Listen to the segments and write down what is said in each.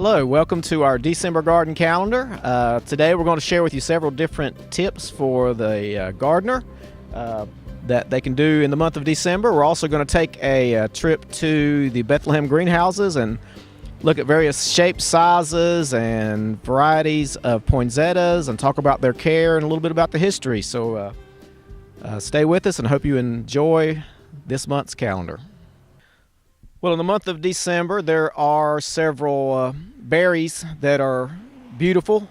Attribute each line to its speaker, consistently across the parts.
Speaker 1: Hello, welcome to our December garden calendar. Today we're going to share with you several different tips for the gardener that they can do in the month of December. We're also going to take a trip to the Bethlehem greenhouses and look at various shapes, sizes, and varieties of poinsettias and talk about their care and a little bit about the history. So stay with us and hope you enjoy this month's calendar. Well, in the month of December, there are several berries that are beautiful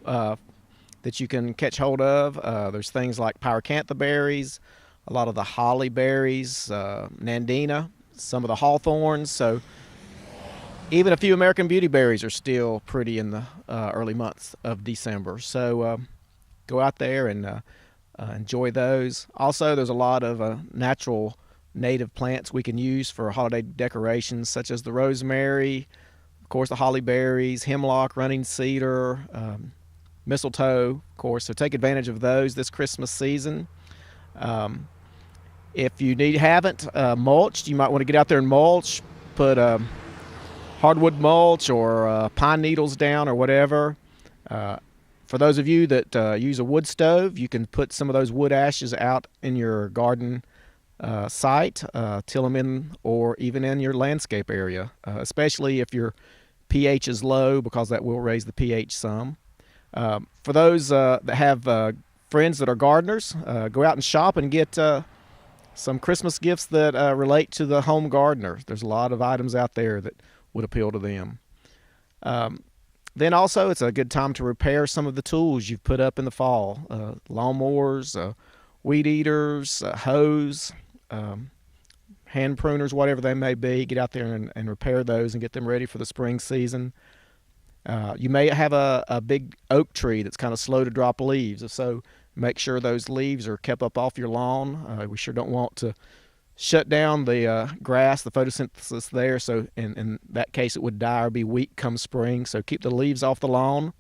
Speaker 1: that you can catch hold of. There's things like pyracantha berries, a lot of the holly berries, nandina, some of the hawthorns. So even a few American beauty berries are still pretty in the early months of December. So go out there and enjoy those. Also, there's a lot of natural native plants we can use for holiday decorations, such as the rosemary, of course the holly berries, hemlock, running cedar, mistletoe, of course. So take advantage of those this Christmas season. If you haven't mulched, you might want to get out there and mulch. Put hardwood mulch or pine needles down or whatever. For those of you that use a wood stove, you can put some of those wood ashes out in your garden site, till them in, or even in your landscape area, especially if your pH is low, because that will raise the pH some. For those that have friends that are gardeners, go out and shop and get some Christmas gifts that relate to the home gardener. There's a lot of items out there that would appeal to them. Then also, it's a good time to repair some of the tools you've put up in the fall. Lawnmowers, weed eaters, hoes, hand pruners, whatever they may be. Get out there and repair those and get them ready for the spring season. You may have a big oak tree that's kind of slow to drop leaves. If so, make sure those leaves are kept up off your lawn. We sure don't want to shut down the grass, the photosynthesis there. So in that case, it would die or be weak come spring. So keep the leaves off the lawn.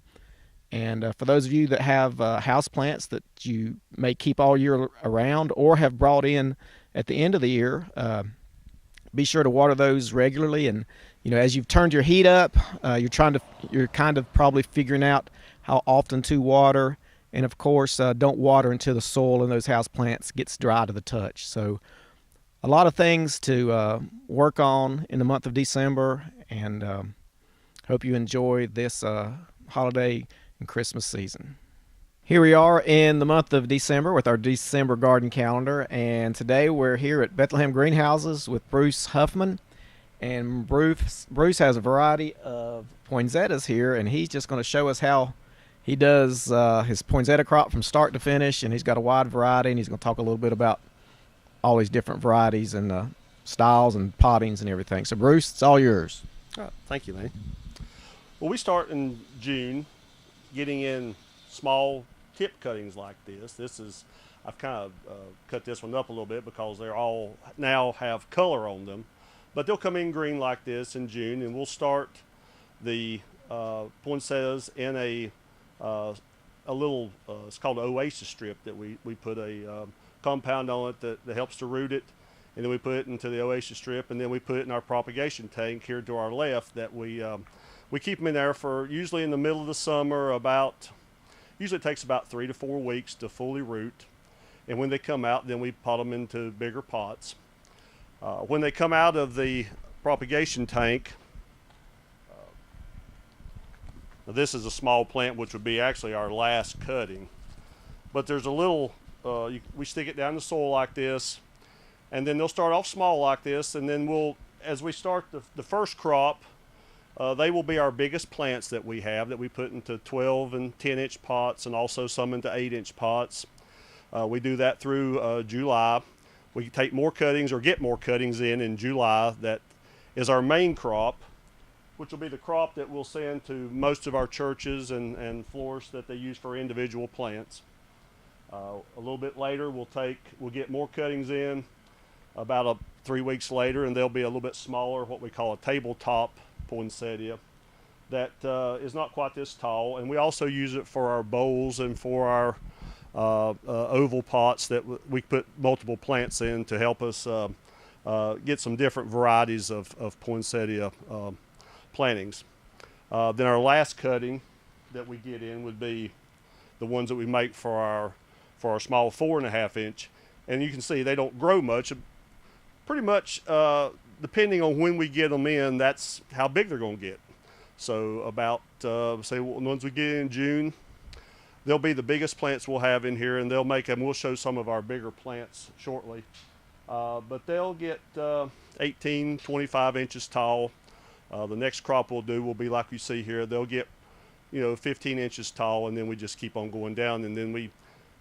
Speaker 1: And for those of you that have house plants that you may keep all year around or have brought in at the end of the year, be sure to water those regularly. And as you've turned your heat up, you're kind of probably figuring out how often to water. And of course, don't water until the soil in those house plants gets dry to the touch. So a lot of things to work on in the month of December, and hope you enjoy this holiday and Christmas season. Here we are in the month of December with our December garden calendar, and today we're here at Bethlehem Greenhouses with Bruce Huffman. And Bruce has a variety of poinsettias here, and he's just going to show us how he does his poinsettia crop from start to finish. And he's got a wide variety, and he's going to talk a little bit about all these different varieties and styles and pottings and everything. So Bruce, it's all yours.
Speaker 2: Thank you, Lane. Well, we start in June getting in small tip cuttings like this. I've kind of cut this one up a little bit because they're all now have color on them, but they'll come in green like this in June, and we'll start the poinsettias in a little it's called an oasis strip that we put a compound on it that helps to root it, and then we put it into the oasis strip, and then we put it in our propagation tank here to our left that we keep them in there for usually in the middle of the summer. Usually it takes about 3 to 4 weeks to fully root, and when they come out, then we pot them into bigger pots. When they come out of the propagation tank, this is a small plant, which would be actually our last cutting, but there's a little we stick it down in the soil like this, and then they'll start off small like this, and then as we start the first crop, they will be our biggest plants that we have, that we put into 12 and 10-inch pots, and also some into 8-inch pots. We do that through July. We take more cuttings or get more cuttings in July. That is our main crop, which will be the crop that we'll send to most of our churches and florists that they use for individual plants. A little bit later, we'll get more cuttings in about 3 weeks later, and they'll be a little bit smaller, what we call a tabletop poinsettia that is not quite this tall. And we also use it for our bowls and for our oval pots that we put multiple plants in to help us get some different varieties of poinsettia plantings. Then our last cutting that we get in would be the ones that we make for our small 4.5 inch, and you can see they don't grow much. Pretty much, depending on when we get them in, that's how big they're going to get. So about say the ones we get in June, they'll be the biggest plants we'll have in here, and they'll make them. We'll show some of our bigger plants shortly, but they'll get 18, 25 inches tall. The next crop we'll do will be like you see here. They'll get 15 inches tall, and then we just keep on going down. And then we,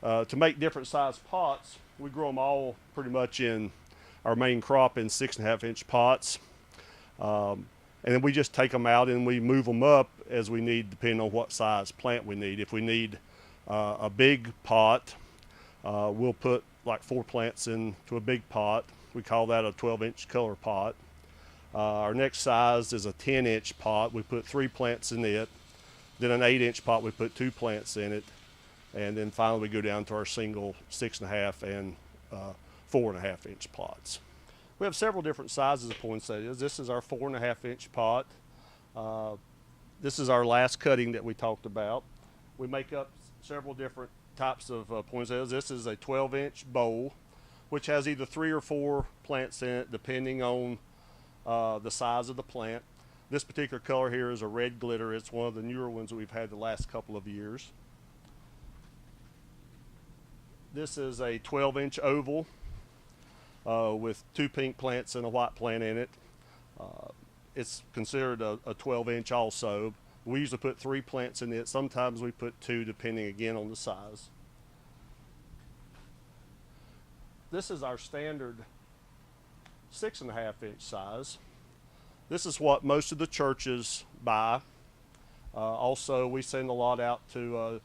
Speaker 2: to make different size pots, we grow them all pretty much in our main crop in 6.5 inch pots. And then we just take them out and we move them up as we need, depending on what size plant we need. If we need a big pot, we'll put like 4 plants into a big pot. We call that a 12-inch color pot. Our next size is a 10-inch pot. We put 3 plants in it. Then an 8-inch pot, we put 2 plants in it. And then finally we go down to our single 6.5 and 4.5 inch pots. We have several different sizes of poinsettias. This is our 4.5 inch pot. This is our last cutting that we talked about. We make up several different types of poinsettias. This is a 12-inch bowl, which has either 3 or 4 plants in it, depending on the size of the plant. This particular color here is a red glitter. It's one of the newer ones that we've had the last couple of years. This is a 12-inch oval with 2 pink plants and a white plant in it. It's considered a 12-inch also. We usually put 3 plants in it. Sometimes we put 2, depending again on the size. This is our standard 6.5 inch size. This is what most of the churches buy. Also, we send a lot out to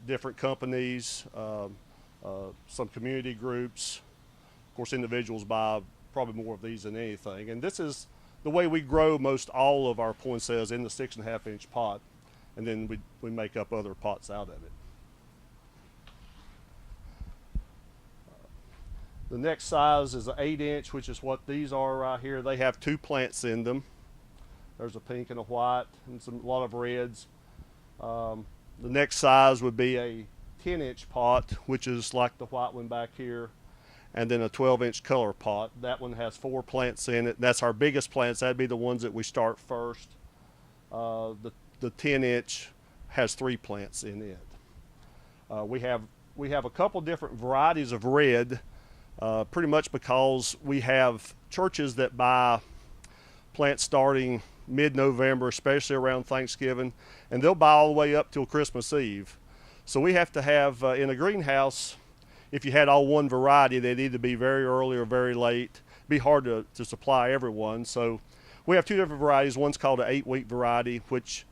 Speaker 2: different companies, some community groups. Of course, individuals buy probably more of these than anything. And this is the way we grow most all of our poinsettias, in the 6.5 inch pot. And then we make up other pots out of it. The next size is an 8-inch, which is what these are right here. They have 2 plants in them. There's a pink and a white and a lot of reds. The next size would be a 10-inch pot, which is like the white one back here, and then a 12-inch color pot. That one has 4 plants in it. That's our biggest plants. That'd be the ones that we start first. The 10-inch has 3 plants in it. We have a couple different varieties of red. Pretty much because we have churches that buy plants starting mid-November, especially around Thanksgiving, and they'll buy all the way up till Christmas Eve. So we have to have, in a greenhouse, if you had all one variety, they'd either be very early or very late. It'd be hard to supply everyone. So we have 2 different varieties. One's called an 8-week variety, which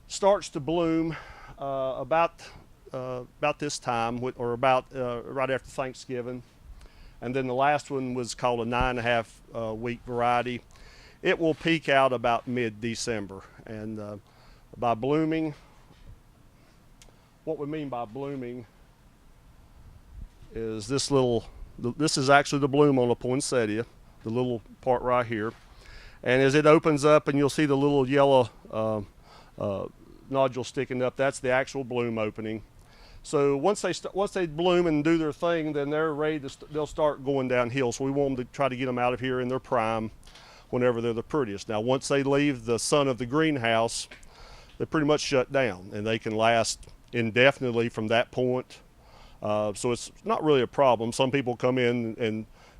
Speaker 2: starts to bloom about this time, or about right after Thanksgiving. And then the last one was called a 9.5 week variety. It will peak out about mid-December. And by blooming, what we mean by blooming is this is actually the bloom on a poinsettia, the little part right here. And as it opens up and you'll see the little yellow nodule sticking up, that's the actual bloom opening. So once they bloom and do their thing, then they're ready they'll start going downhill. So we want them to try to get them out of here in their prime whenever they're the prettiest. Now, once they leave the sun of the greenhouse, they pretty much shut down, and they can last indefinitely from that point. So it's not really a problem. Some people come in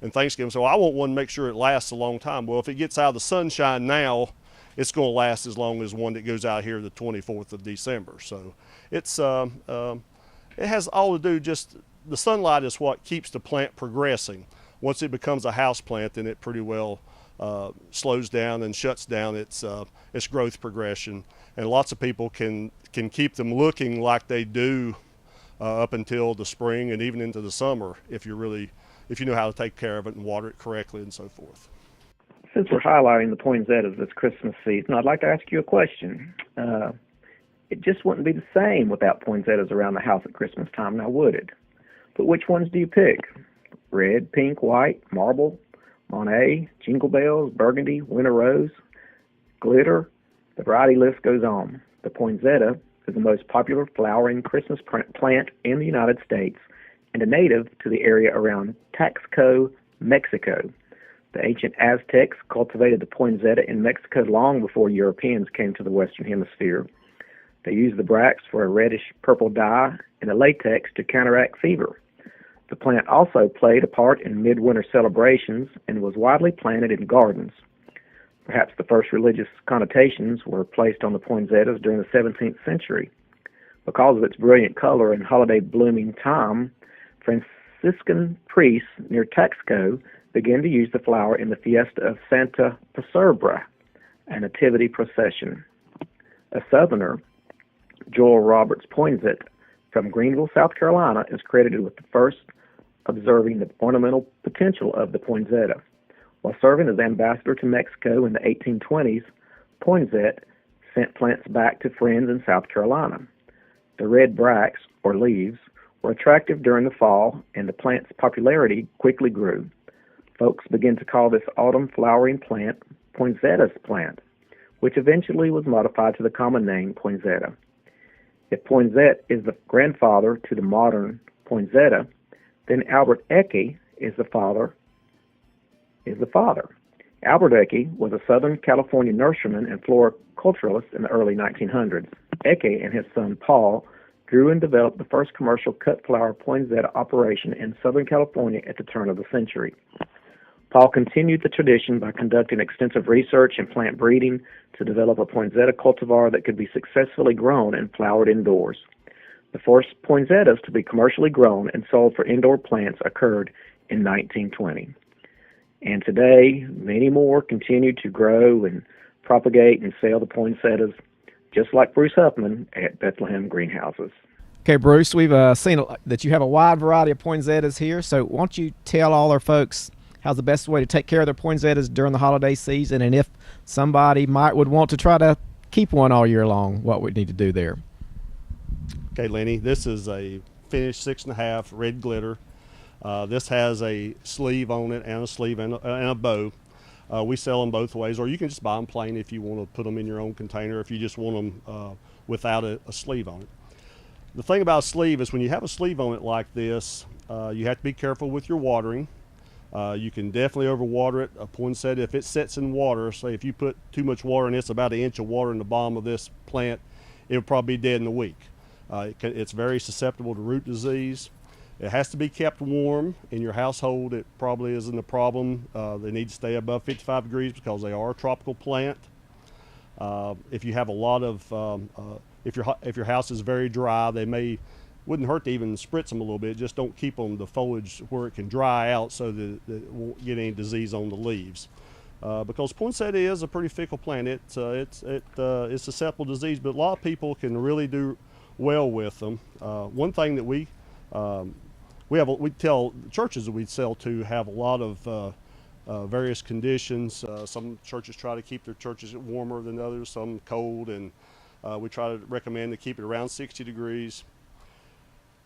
Speaker 2: and Thanksgiving say, well, I want one to make sure it lasts a long time. Well, if it gets out of the sunshine now, it's going to last as long as one that goes out here the 24th of December. So it's it has all to do, just the sunlight is what keeps the plant progressing. Once it becomes a house plant, then it pretty well slows down and shuts down its growth progression. And lots of people can keep them looking like they do up until the spring and even into the summer if you know how to take care of it and water it correctly and so forth.
Speaker 3: Since we're highlighting the poinsettias this Christmas season, I'd like to ask you a question. It just wouldn't be the same without poinsettias around the house at Christmas time, now would it? But which ones do you pick? Red, pink, white, marble, Monet, jingle bells, burgundy, winter rose, glitter? The variety list goes on. The poinsettia is the most popular flowering Christmas plant in the United States and a native to the area around Taxco, Mexico. The ancient Aztecs cultivated the poinsettia in Mexico long before Europeans came to the Western Hemisphere. They used the bracts for a reddish-purple dye and the latex to counteract fever. The plant also played a part in midwinter celebrations and was widely planted in gardens. Perhaps the first religious connotations were placed on the poinsettias during the 17th century. Because of its brilliant color and holiday blooming time, Franciscan priests near Taxco began to use the flower in the Fiesta of Santa Pacerbra, a nativity procession. A Southerner, Joel Roberts Poinsett, from Greenville, South Carolina, is credited with the first observing the ornamental potential of the poinsettia. While serving as ambassador to Mexico in the 1820s, Poinsett sent plants back to friends in South Carolina. The red bracts, or leaves, were attractive during the fall, and the plant's popularity quickly grew. Folks began to call this autumn flowering plant poinsettias plant, which eventually was modified to the common name poinsettia. If Poinsett is the grandfather to the modern poinsettia, then Albert Ecke is the father. Albert Ecke was a Southern California nurseryman and floriculturalist in the early 1900s. Ecke and his son Paul grew and developed the first commercial cut flower poinsettia operation in Southern California at the turn of the century. Paul continued the tradition by conducting extensive research and plant breeding to develop a poinsettia cultivar that could be successfully grown and flowered indoors. The first poinsettias to be commercially grown and sold for indoor plants occurred in 1920. And today, many more continue to grow and propagate and sell the poinsettias, just like Bruce Huffman at Bethlehem Greenhouses.
Speaker 1: Okay, Bruce, we've seen that you have a wide variety of poinsettias here, so why don't you tell all our folks how's the best way to take care of their poinsettias during the holiday season, and if somebody would want to try to keep one all year long, what we need to do there.
Speaker 2: Okay, Lenny, this is a finished 6.5 red glitter. This has a sleeve on it and a sleeve and a bow. We sell them both ways, or you can just buy them plain if you want to put them in your own container, if you just want them without a sleeve on it. The thing about a sleeve is when you have a sleeve on it like this, you have to be careful with your watering. You can definitely overwater it. A poinsettia, if it sets in water, say if you put too much water in, it's about an inch of water in the bottom of this plant, it'll probably be dead in a week. It's very susceptible to root disease. It has to be kept warm in your household. It probably isn't a problem. They need to stay above 55 degrees because they are a tropical plant. If you have a lot of, if your house is very dry, wouldn't hurt to even spritz them a little bit. Just don't keep them the foliage where it can dry out so that it won't get any disease on the leaves. Because poinsettia is a pretty fickle plant. It's susceptible to disease, but a lot of people can really do well with them. One thing that we tell churches that we sell to have a lot of various conditions. Some churches try to keep their churches warmer than others, some cold, and we try to recommend to keep it around 60 degrees.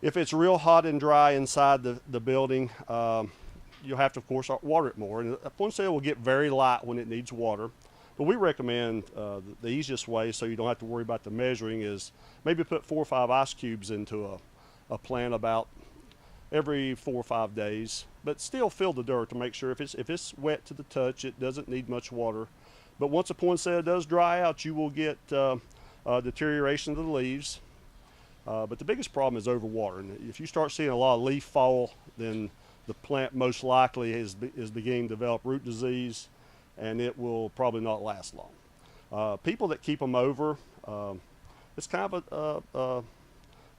Speaker 2: If it's real hot and dry inside the building, you'll have to, of course, water it more. And a poinsettia will get very light when it needs water. But we recommend the easiest way, so you don't have to worry about the measuring, is maybe put 4 or 5 ice cubes into a plant about every 4 or 5 days. But still fill the dirt to make sure if it's wet to the touch, it doesn't need much water. But once a poinsettia does dry out, you will get deterioration of the leaves. But the biggest problem is overwatering. If you start seeing a lot of leaf fall, then the plant most likely is beginning to develop root disease, and it will probably not last long. People that keep them over, it's kind of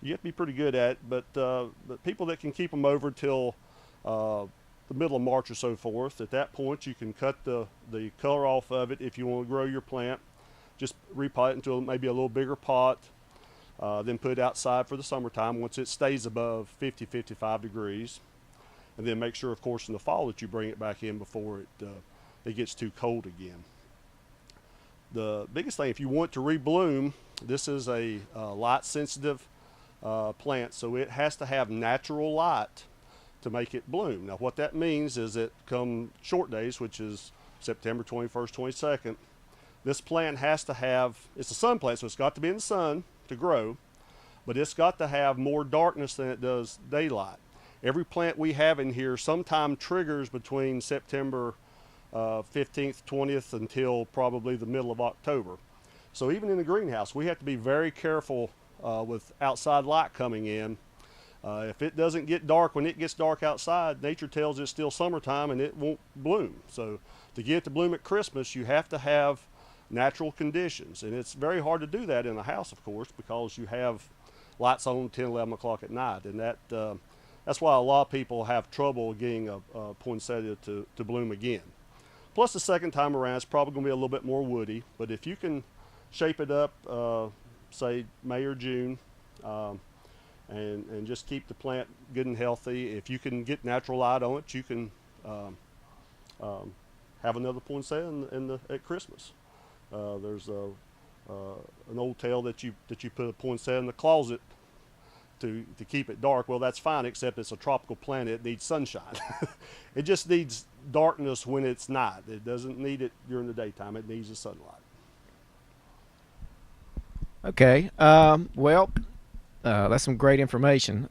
Speaker 2: you have to be pretty good at it, but people that can keep them over till the middle of March or so forth, at that point you can cut the color off of it if you want to grow your plant. Just repot it into maybe a little bigger pot. Then put it outside for the summertime once it stays above 50-55 degrees, and then make sure, of course, in the fall that you bring it back in before it gets too cold again. The biggest thing, if you want to rebloom, this is a light sensitive plant, so it has to have natural light to make it bloom. Now what that means is that come short days, which is September 21st, 22nd, This plant has to have, it's a sun plant, so it's got to be in the sun to grow, but it's got to have more darkness than it does daylight. Every plant we have in here sometime triggers between September 15th, 20th until probably the middle of October. So even in the greenhouse, we have to be very careful with outside light coming in. If it doesn't get dark, when it gets dark outside, nature tells it's still summertime and it won't bloom. So to get it to bloom at Christmas, you have to have natural conditions. And it's very hard to do that in a house, of course, because you have lights on 10, 11 o'clock at night. And that's why a lot of people have trouble getting a poinsettia to bloom again. Plus the second time around, it's probably gonna be a little bit more woody, but if you can shape it up, say May or June, and just keep the plant good and healthy. If you can get natural light on it, you can have another poinsettia at Christmas. There's an old tale that you put a poinsettia in the closet to keep it dark. Well, that's fine, except it's a tropical plant. It needs sunshine. It just needs darkness when it's night. It doesn't need it during the daytime. It needs the sunlight.
Speaker 1: Okay. Well, that's some great information.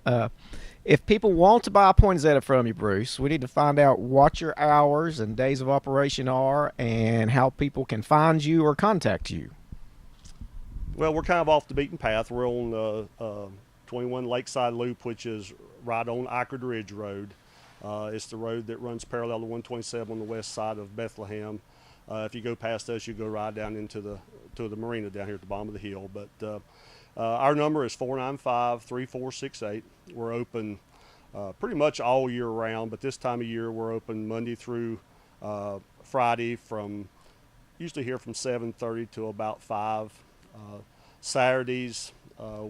Speaker 1: If people want to buy a poinsettia from you, Bruce, we need to find out what your hours and days of operation are and how people can find you or contact you.
Speaker 2: Well, we're kind of off the beaten path. We're on 21 Lakeside Loop, which is right on Icard Ridge Road. It's the road that runs parallel to 127 on the west side of Bethlehem. If you go past us, you go right down into the marina down here at the bottom of the hill. But our number is 495-3468. We're open pretty much all year round, but this time of year we're open Monday through Friday, from usually here from 7:30 to about 5. Saturdays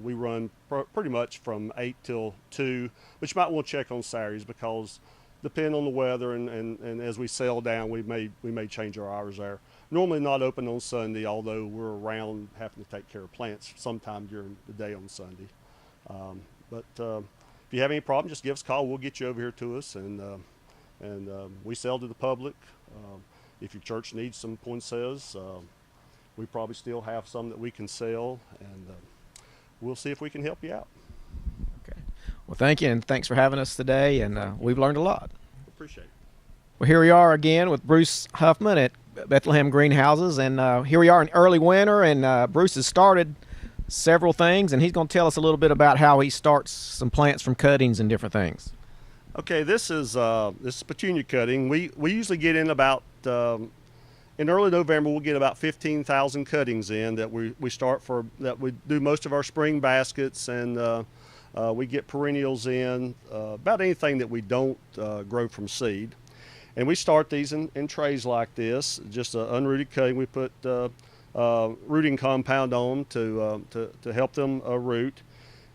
Speaker 2: we run pretty much from 8 till 2, but you might want to check on Saturdays because depending on the weather and as we sell down, we may change our hours there. Normally not open on Sunday, although we're around having to take care of plants sometime during the day on Sunday. But if you have any problem, just give us a call. We'll get you over here to us, and we sell to the public. If your church needs some poinsettias, we probably still have some that we can sell, and we'll see if we can help you out.
Speaker 1: Okay. Well, thank you, and thanks for having us today, and we've learned a lot.
Speaker 2: Appreciate it.
Speaker 1: Well, here we are again with Bruce Huffman at Bethlehem Greenhouses, and here we are in early winter, and Bruce has started several things, and he's going to tell us a little bit about how he starts some plants from cuttings and different things.
Speaker 2: Okay, this is petunia cutting. We usually get in about in early November. We'll get about 15,000 cuttings in that we start for, that we do most of our spring baskets, and we get perennials in, about anything that we don't grow from seed. And we start these in trays like this, just an unrooted cutting. We put rooting compound on to help them root.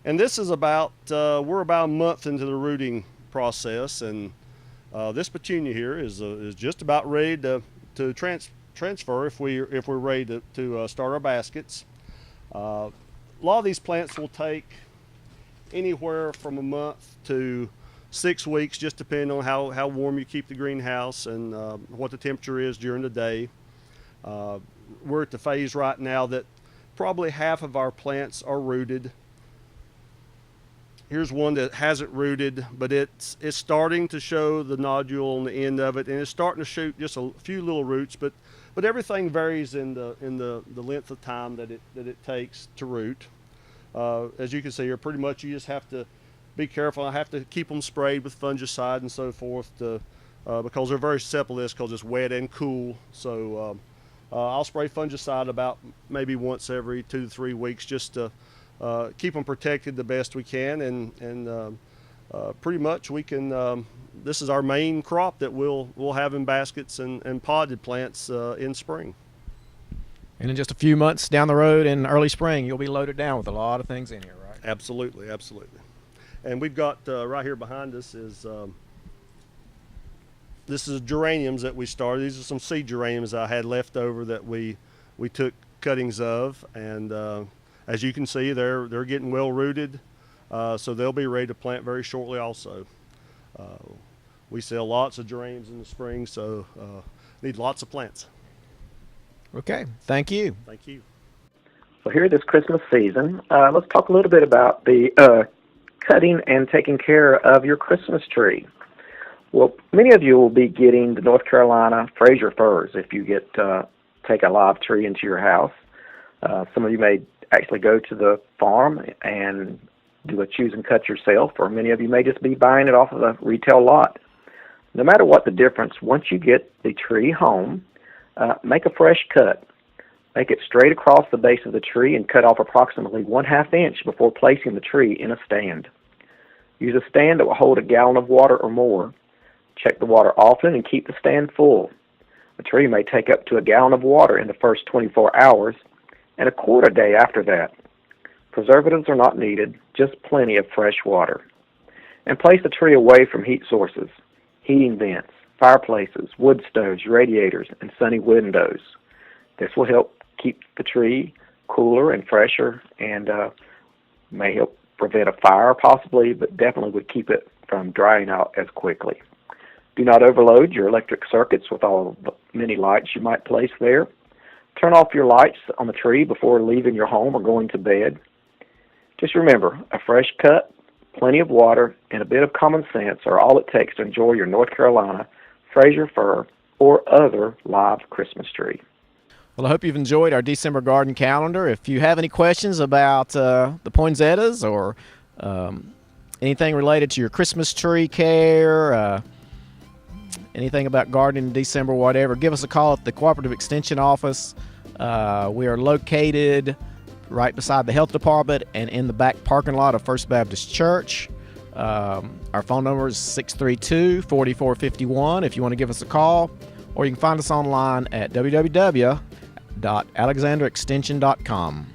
Speaker 2: And this is about, we're about a month into the rooting process, and this petunia here is just about ready to transfer if we're ready to start our baskets. A lot of these plants will take anywhere from a month to 6 weeks, just depending on how warm you keep the greenhouse and what the temperature is during the day. We're at the phase right now that probably half of our plants are rooted. Here's one that hasn't rooted, but it's starting to show the nodule on the end of it, and it's starting to shoot just a few little roots, but everything varies in the length of time that it takes to root. As you can see here, pretty much you just have to be careful. I have to keep them sprayed with fungicide and so forth because they're very susceptible to this because it's wet and cool. So I'll spray fungicide about maybe once every 2 to 3 weeks just to keep them protected the best we can, and pretty much we can. This is our main crop that we'll have in baskets and potted plants in spring.
Speaker 1: And in just a few months down the road in early spring, you'll be loaded down with a lot of things in here, right?
Speaker 2: Absolutely, absolutely. And we've got right here behind us this is geraniums that we started. These are some seed geraniums I had left over that we took cuttings of, and as you can see, they're getting well rooted, so they'll be ready to plant very shortly also. We sell lots of geraniums in the spring, so need lots of plants.
Speaker 1: Okay, thank you.
Speaker 2: Thank you.
Speaker 3: So here this Christmas season, let's talk a little bit about the cutting and taking care of your Christmas tree. Well, many of you will be getting the North Carolina Fraser firs if you take a live tree into your house. Some of you may actually go to the farm and do a choose and cut yourself, or many of you may just be buying it off of the retail lot. No matter what the difference, once you get the tree home, make a fresh cut. Make it straight across the base of the tree and cut off approximately 1/2 inch before placing the tree in a stand. Use a stand that will hold a gallon of water or more. Check the water often and keep the stand full. A tree may take up to a gallon of water in the first 24 hours and a quart a day after that. Preservatives are not needed, just plenty of fresh water. And place the tree away from heat sources, heating vents, fireplaces, wood stoves, radiators, and sunny windows. This will help keep the tree cooler and fresher and may help prevent a fire possibly, but definitely would keep it from drying out as quickly. Do not overload your electric circuits with all the many lights you might place there. Turn off your lights on the tree before leaving your home or going to bed. Just remember, a fresh cut, plenty of water, and a bit of common sense are all it takes to enjoy your North Carolina Fraser fir or other live Christmas tree.
Speaker 1: Well, I hope you've enjoyed our December garden calendar. If you have any questions about the poinsettias or anything related to your Christmas tree care, anything about gardening in December, whatever, give us a call at the Cooperative Extension Office. We are located right beside the Health Department and in the back parking lot of First Baptist Church. Our phone number is 632-4451 if you want to give us a call, or you can find us online at www.alexanderextension.com.